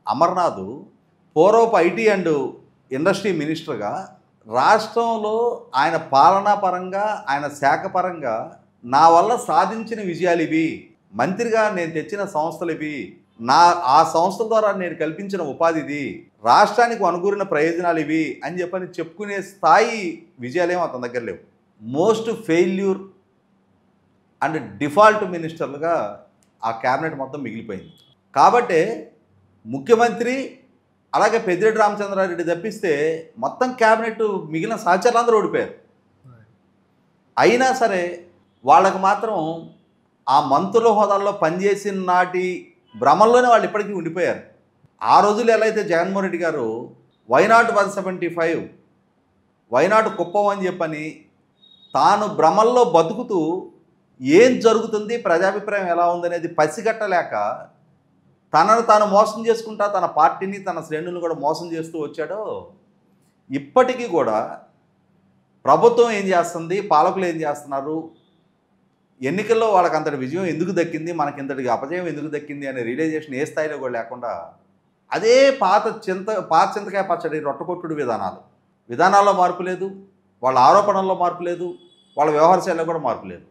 అమర్నాథ్ పూర్వపు IT and industry మినిస్టర్గా రాష్ట్రంలో ఆయన పాలనా పరంగా ఆయన శాఖ పరంగా నా వల్ల సాధించిన విజయాలు ఇవి, మంత్రిగా నేను తెచ్చిన సంస్థలు ఇవి, ఆ సంస్థల ద్వారా నేను కల్పించిన ఉపాధి ఇది, రాష్ట్రానికి అనుకూలిన ప్రయోజనాలు ఇవి అని చెప్పని చెప్పుకునే స్థాయి విజయాలేమో అతని దగ్గర లేవు. మోస్ట్ ఫెయిల్యూర్ అండ్ డిఫాల్ట్ మినిస్టర్లుగా ఆ క్యాబినెట్ మొత్తం మిగిలిపోయింది. కాబట్టి ముఖ్యమంత్రి అలాగే పెద్దిరెడ్డి రామచంద్రారెడ్డి తప్పిస్తే మొత్తం క్యాబినెట్ మిగిలిన సహచరులందరూ ఓడిపోయారు. అయినా సరే వాళ్ళకు మాత్రం ఆ మంత్రుల హోదాల్లో పనిచేసిన నాటి భ్రమంలోనే వాళ్ళు ఇప్పటికీ ఉండిపోయారు. ఆ రోజులు ఎలా అయితే జగన్మోహన్ రెడ్డి గారు వైనాట్ 175 వైనాట్ కుప్పం అని చెప్పని తాను భ్రమల్లో బతుకుతూ ఏం జరుగుతుంది, ప్రజాభిప్రాయం ఎలా ఉందనేది పసిగట్టలేక తనను తాను మోసం చేసుకుంటా తన పార్టీని తన శ్రేణులను కూడా మోసం చేస్తూ వచ్చాడో, ఇప్పటికీ కూడా ప్రభుత్వం ఏం చేస్తుంది, పాలకులు ఏం చేస్తున్నారు, ఎన్నికల్లో వాళ్ళకి అంతటి విజయం ఎందుకు దక్కింది, మనకి ఇంతటి అపజయం ఎందుకు దక్కింది అనే రియలైజేషన్ ఏ స్థాయిలో కూడా లేకుండా అదే పాత చింతకాయ పచ్చడి రొట్టకొట్టుడు విధానాల్లో మార్పు లేదు, వాళ్ళ ఆరోపణల్లో మార్పు లేదు, వాళ్ళ వ్యవహార శైలిలో కూడా మార్పు లేదు.